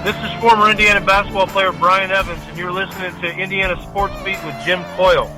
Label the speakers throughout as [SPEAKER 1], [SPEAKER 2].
[SPEAKER 1] This is former Indiana basketball player Brian Evans, and you're listening to Indiana Sports Beat with Jim Coyle.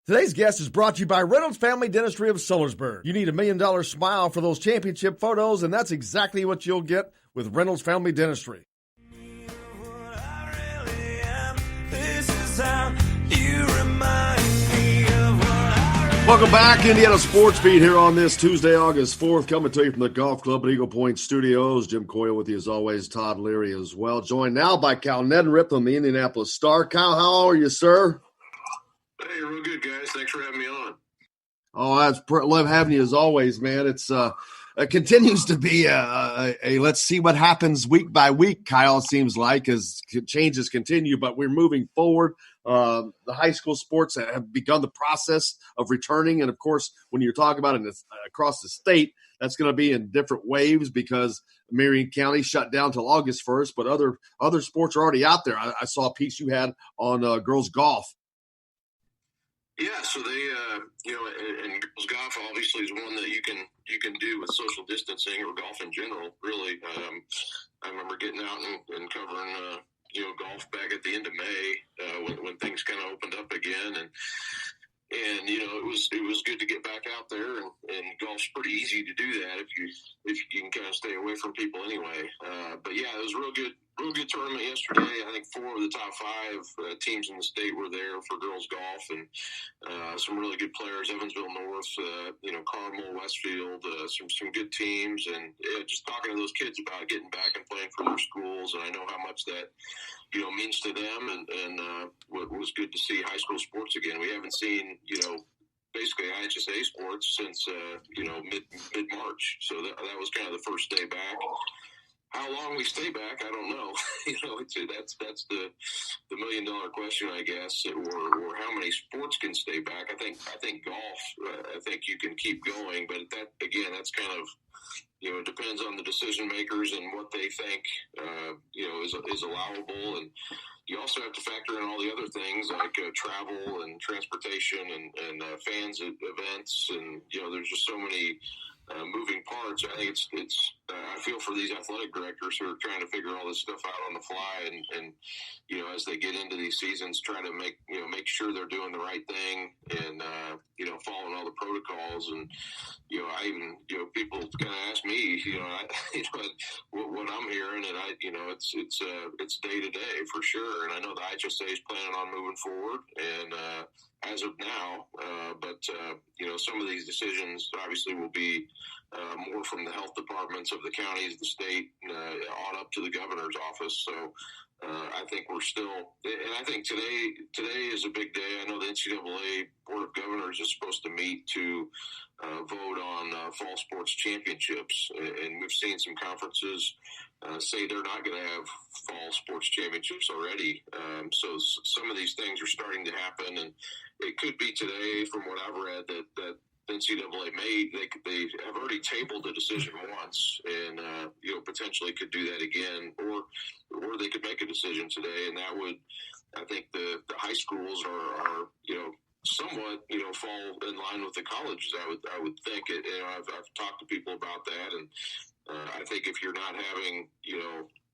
[SPEAKER 2] Today's guest is brought to you by Reynolds Family Dentistry of Sellersburg. You need $1 million smile for those championship photos, and that's exactly what you'll get with Reynolds Family Dentistry. Welcome back, Indiana Sports Beat here on this Tuesday, August 4th, coming to you from the Golf Club at Eagle Point Studios. Jim Coyle with you as always, Todd Leary as well. Joined now by Cal Neddenriep from the Indianapolis Star. Cal, how are you, sir?
[SPEAKER 3] Hey, real good, guys. Thanks for having me on.
[SPEAKER 2] Oh, I love having you as always, man. It continues to be a let's see what happens week by week, Kyle, it seems like, as changes continue, but we're moving forward. The high school sports have begun the process of returning, and, of course, when you're talking about it across the state, that's going to be in different waves because Marion County shut down till August 1st, but other sports are already out there. I saw a piece you had on girls golf.
[SPEAKER 3] Yeah, so they, and girls golf obviously is one that you can do with social distancing or golf in general. Really, I remember getting out and covering, golf back at the end of May when things kind of opened up again, and it was good to get back out there, and golf's pretty easy to do that if you can kind of stay away from people anyway. But yeah, it was a real good tournament yesterday. I think 4 of the top 5 teams in the state were there for girls golf, and some really good players. Evansville North, Carmel, Westfield, some good teams, and just talking to those kids about getting back and playing for their schools. And I know how much that means to them, and what was good to see high school sports again. We haven't seen basically IHSA sports since mid-March, so that was kind of the first day back. How long we stay back, I don't know. That's the $1 million question, I guess, or how many sports can stay back. I think golf. I think you can keep going, but that's kind of it depends on the decision makers and what they think is allowable, and you also have to factor in all the other things like travel and transportation and fans at events, and there's just so many moving parts. I think it's I feel for these athletic directors who are trying to figure all this stuff out on the fly, and as they get into these seasons, try to make sure they're doing the right thing, and following all the protocols. And I even people kind of ask me what I'm hearing, and it's day to day for sure. And I know the IHSA is planning on moving forward, and as of now, but some of these decisions obviously will be more from the health departments of the counties, the state, on up to the governor's office. So I think we're still, and I think today is a big day. I know the NCAA Board of Governors is supposed to meet to vote on fall sports championships, and we've seen some conferences say they're not going to have fall sports championships already. So some of these things are starting to happen, and it could be today, from what I've read, that NCAA they have already tabled the decision once, and potentially could do that again, or they could make a decision today, and that would, I think the high schools are somewhat fall in line with the colleges. I would think it. I've talked to people about that, and I think if you're not having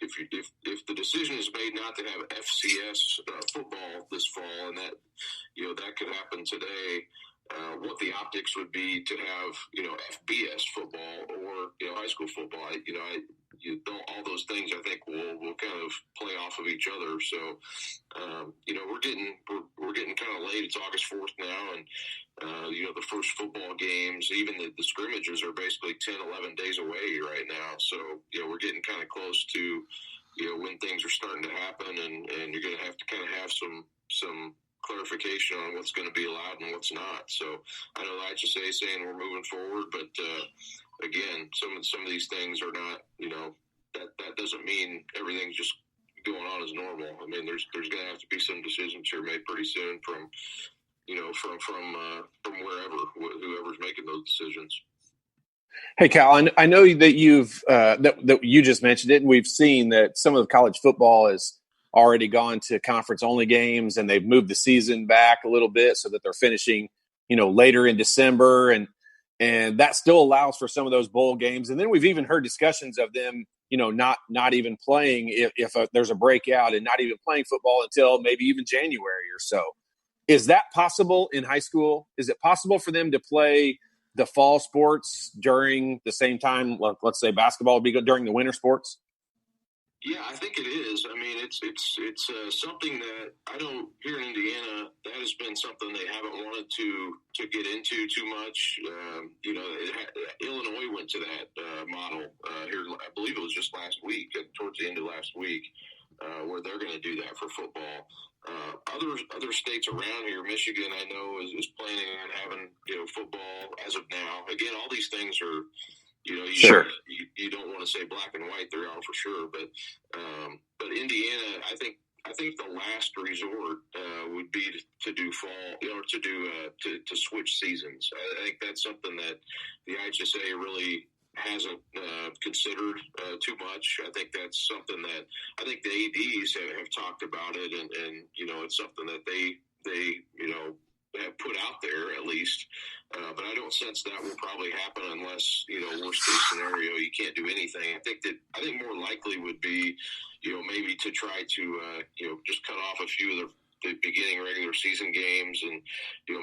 [SPEAKER 3] if the decision is made not to have FCS football this fall, and that that could happen today. What the optics would be to have, FBS football or, high school football. All those things I think will kind of play off of each other. So, we're getting kind of late. It's August 4th now, and the first football games, even the scrimmages are basically 10, 11 days away right now. So, we're getting kind of close to, when things are starting to happen, and you're going to have to kind of have some clarification on what's going to be allowed and what's not. So I know the IHSA is saying we're moving forward, but again, some of these things are not, that doesn't mean everything's just going on as normal. I mean, there's going to have to be some decisions here made pretty soon from wherever, whoever's making those decisions.
[SPEAKER 4] Hey, Cal, I know that you've that you just mentioned it, and we've seen that some of the college football has already gone to conference-only games, and they've moved the season back a little bit so that they're finishing, later in December. And And that still allows for some of those bowl games. And then we've even heard discussions of them, not even playing if there's a breakout and not even playing football until maybe even January or so. Is that possible in high school? Is it possible for them to play the fall sports during the same time, let's say basketball would be during the winter sports?
[SPEAKER 3] Yeah, I think it is. I mean, it's something that I know here in Indiana, that has been something they haven't wanted to get into too much. Illinois went to that model here. I believe it was just last week, towards the end of last week, where they're going to do that for football. Other states around here, Michigan, I know is planning on having football as of now. Again, all these things are.
[SPEAKER 4] Sure.
[SPEAKER 3] You don't want to say black and white; they're out for sure. But Indiana, I think the last resort would be to do fall, to switch seasons. I think that's something that the IHSA really hasn't considered too much. I think that's something that I think the ADs have talked about it, and it's something that they have put out there at least. But I don't sense that will probably happen unless, worst case scenario, you can't do anything. I think more likely would be, maybe to try to, just cut off a few of the beginning regular season games and,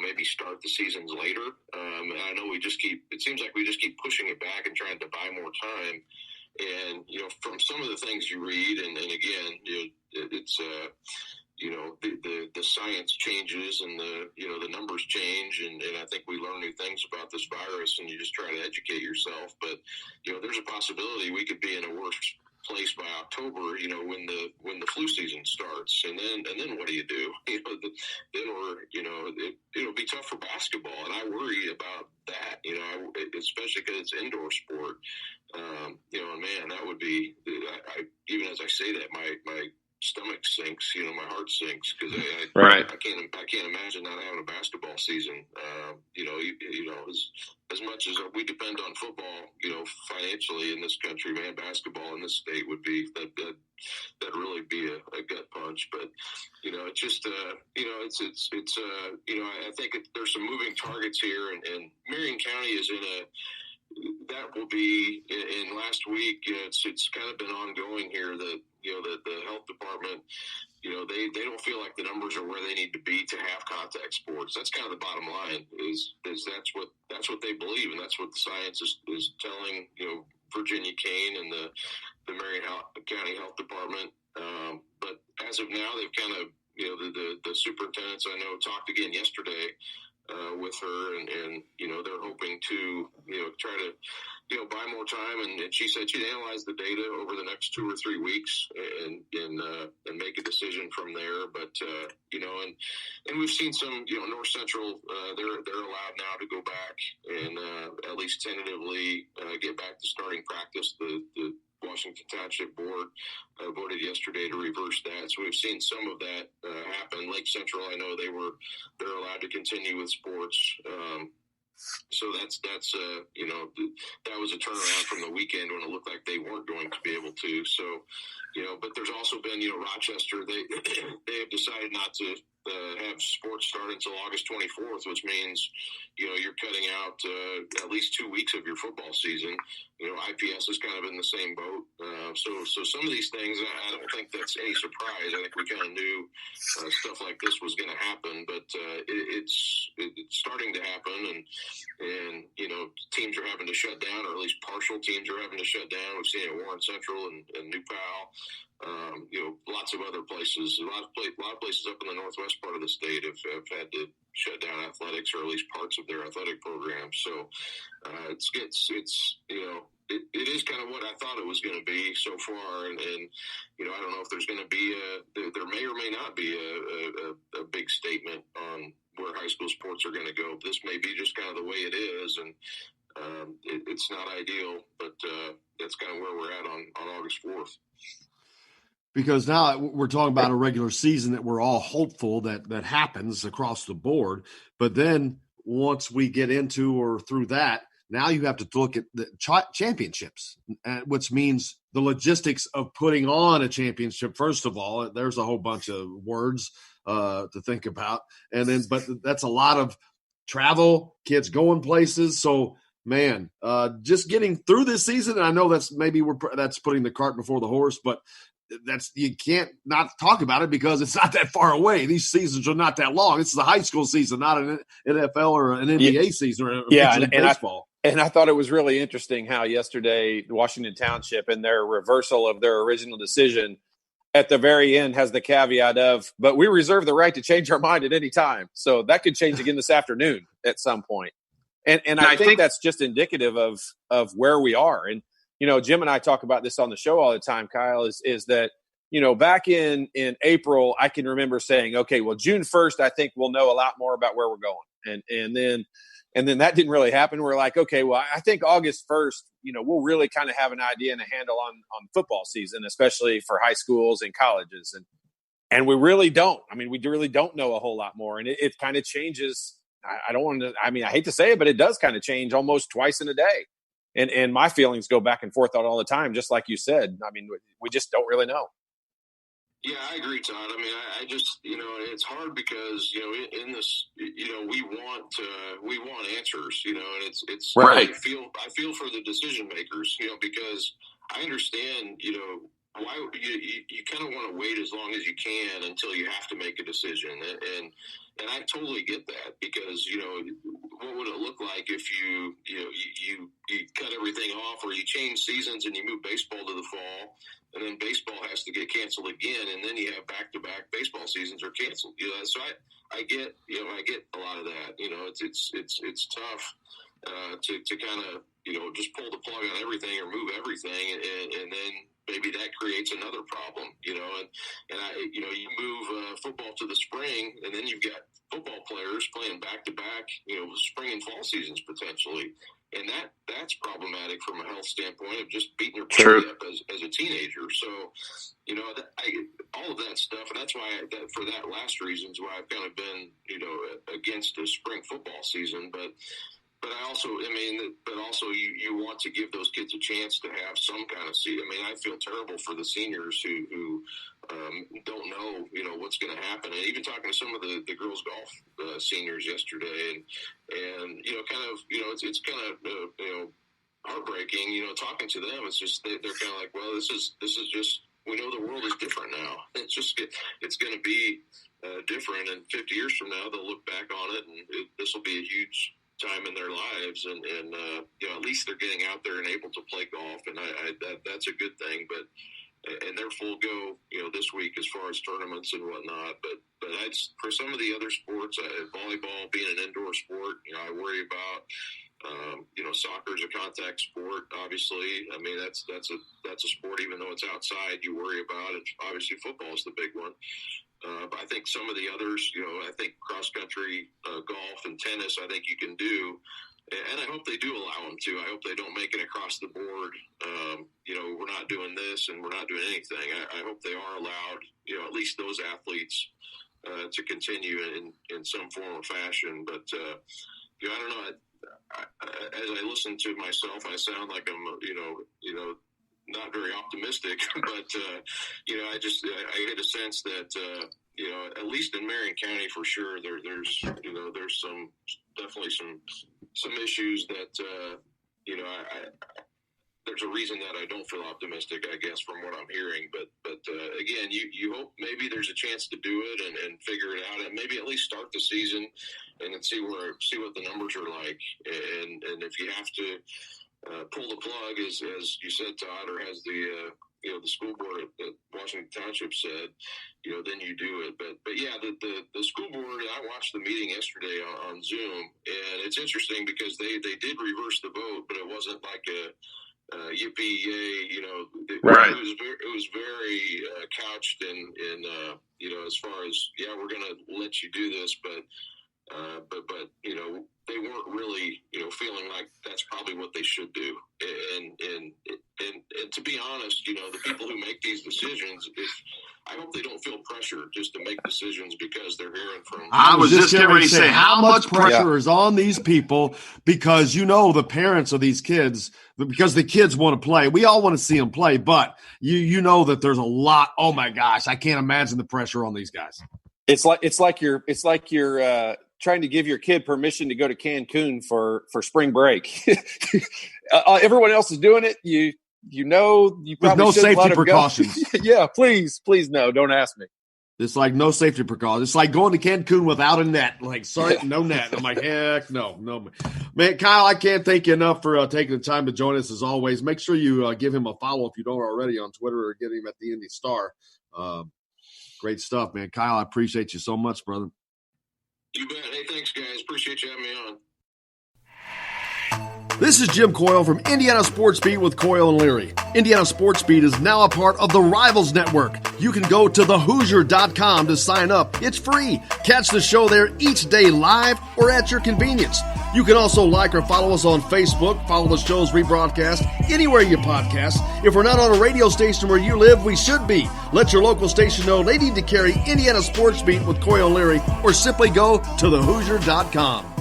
[SPEAKER 3] maybe start the seasons later. And I know it seems like we just keep pushing it back and trying to buy more time. And, from some of the things you read, and again, it's, the science changes and the numbers change, and I think we learn new things about this virus, and you just try to educate yourself. But there's a possibility we could be in a worse place by October. When the flu season starts, and then what do you do? It'll be tough for basketball, and I worry about that. Especially because it's indoor sport. And man, that would be. Even as I say that, my stomach sinks, my heart sinks because
[SPEAKER 4] right.
[SPEAKER 3] I can't imagine not having a basketball season. As much as we depend on football, financially in this country, man, basketball in this state would be that'd really be a gut punch. But it's just I think there's some moving targets here, and Marion County is that will be in last week. It's kind of been ongoing here that the health department, they don't feel like the numbers are where they need to be to have contact sports. That's kind of the bottom line. Is that's what they believe, and that's what the science is telling. Virginia Kane and the Marion County Health Department. But as of now, they've kind of the superintendents I know talked again yesterday. With her, and they're hoping to try to buy more time, and she said she'd analyze the data over the next 2 or 3 weeks and make a decision from there. But and we've seen some North Central, they're allowed now to go back and at least tentatively get back to starting practice. The Washington Township Board voted yesterday to reverse that. So we've seen some of that happen. Lake Central, I know they're allowed to continue with sports. So that's that was a turnaround from the weekend when it looked like they weren't going to be able to. So, but there's also been, Rochester, they have decided not to have sports start until August 24th, which means, you're cutting out at least 2 weeks of your football season. IPS is kind of in the same boat. So some of these things, I don't think that's any surprise. I think we kind of knew stuff like this was going to happen, but it's starting to happen, and teams are having to shut down, or at least partial teams are having to shut down. We've seen it at Warren Central and New Powell. Lots of other places, a lot of places up in the northwest part of the state have had to shut down athletics, or at least parts of their athletic programs. So it is kind of what I thought it was going to be so far, and I don't know if there's going to be there may or may not be a big statement on where high school sports are going to go. This may be just kind of the way it is, and it's not ideal, but that's kind of where we're at on August 4th.
[SPEAKER 2] Because now we're talking about a regular season that we're all hopeful that happens across the board. But then once we get into or through that, now you have to look at the championships, which means the logistics of putting on a championship. First of all, there's a whole bunch of words to think about. And then, but that's a lot of travel, kids going places. So Man, just getting through this season. And I know that's that's putting the cart before the horse, but you can't not talk about it because it's not that far away. These seasons are not that long. This is a high school season, not an NFL or an NBA season or baseball.
[SPEAKER 4] And I thought it was really interesting how yesterday Washington Township, in their reversal of their original decision, at the very end has the caveat of, but we reserve the right to change our mind at any time. So that could change again this afternoon at some point. And I think that's just indicative of where we are. And, Jim and I talk about this on the show all the time, Kyle, is that, back in April, I can remember saying, okay, well, June 1st, I think we'll know a lot more about where we're going. And then that didn't really happen. We're like, okay, well, I think August 1st, we'll really kind of have an idea and a handle on football season, especially for high schools and colleges. And we really don't. I mean, we really don't know a whole lot more. And it kind of changes. I hate to say it, but it does kind of change almost twice in a day. And my feelings go back and forth all the time, just like you said. I mean, we just don't really know.
[SPEAKER 3] Yeah, I agree, Todd. I mean, I just, it's hard because, in this, we want answers, and it's
[SPEAKER 4] right.
[SPEAKER 3] I feel for the decision makers, because I understand, why you kind of want to wait as long as you can until you have to make a decision. And I totally get that because, what would it look like if you cut everything off, or you change seasons and you move baseball to the fall, and then baseball has to get canceled again, and then you have back-to-back baseball seasons are canceled. So I get a lot of that. It's tough to kind of just pull the plug on everything or move everything, and then maybe that creates another problem. And you move football to the spring, and then you've got football players playing back-to-back, spring and fall seasons potentially. And that's problematic from a health standpoint of just beating your body up as a teenager. So, all of that stuff, and that's why for that last reasons why I've kind of been, against the spring football season. But I also, you want to give those kids a chance to have some kind of season. I mean, I feel terrible for the seniors who don't know, what's going to happen. And even talking to some of the girls golf seniors yesterday, and it's kind of heartbreaking. Talking to them, it's just they're kind of like, well, this is just, we know the world is different now. It's going to be different, and 50 years from now they'll look back on it, and this will be a huge time in their lives, and at least they're getting out there and able to play golf, and that's a good thing. But and they're full go, this week as far as tournaments and whatnot. But for some of the other sports, volleyball being an indoor sport, I worry about. Soccer is a contact sport. Obviously, I mean that's a sport. Even though it's outside, you worry about it. Obviously, football is the big one. But I think some of the others, I think cross country, golf, and tennis, I think you can do. And I hope they do allow them to. I hope they don't make it across the board. We're not doing this and we're not doing anything. I hope they are allowed, at least those athletes, to continue in some form or fashion. But I don't know. As I listen to myself, I sound like I'm, not very optimistic. But I get a sense that at least in Marion County for sure, there's definitely some issues that there's a reason that I don't feel optimistic, I guess, from what I'm hearing. But again, you hope maybe there's a chance to do it and figure it out, and maybe at least start the season and then see what the numbers are like. And if you have to pull the plug, as you said, Todd, or has the school board at Washington Township said, then you do it. But yeah, the school board, I watched the meeting yesterday on Zoom, and it's interesting because they did reverse the vote, but it wasn't like a yippee yay,
[SPEAKER 4] right.
[SPEAKER 3] It was very couched in as far as, we're going to let you do this, but they weren't really feeling like that's probably what they should do. And to be honest, the people who make these decisions, I hope they don't feel pressure just to make decisions because they're hearing from.
[SPEAKER 2] I was just getting ready to say how much pressure is on these people because the parents of these kids, because the kids want to play. We all want to see them play, but you know that there's a lot. Oh my gosh, I can't imagine the pressure on these guys.
[SPEAKER 4] It's like you're trying to give your kid permission to go to Cancun for spring break. Everyone else is doing it. You probably
[SPEAKER 2] with no
[SPEAKER 4] shouldn't let
[SPEAKER 2] safety
[SPEAKER 4] them
[SPEAKER 2] precautions.
[SPEAKER 4] go. Yeah, please no, don't ask me.
[SPEAKER 2] It's like no safety precautions. It's like going to Cancun without a net. Like, sorry, no net. I'm like, heck no. Man, Kyle, I can't thank you enough for taking the time to join us as always. Make sure you give him a follow if you don't already on Twitter, or get him at the Indy Star. Great stuff, man. Kyle, I appreciate you so much, brother.
[SPEAKER 3] You bet. Hey, thanks, guys. Appreciate you having me on.
[SPEAKER 2] This is Jim Coyle from Indiana Sports Beat with Coyle and Leary. Indiana Sports Beat is now a part of the Rivals Network. You can go to thehoosier.com to sign up. It's free. Catch the show there each day live or at your convenience. You can also like or follow us on Facebook, follow the show's rebroadcast anywhere you podcast. If we're not on a radio station where you live, we should be. Let your local station know they need to carry Indiana Sports Beat with Coyle and Leary, or simply go to thehoosier.com.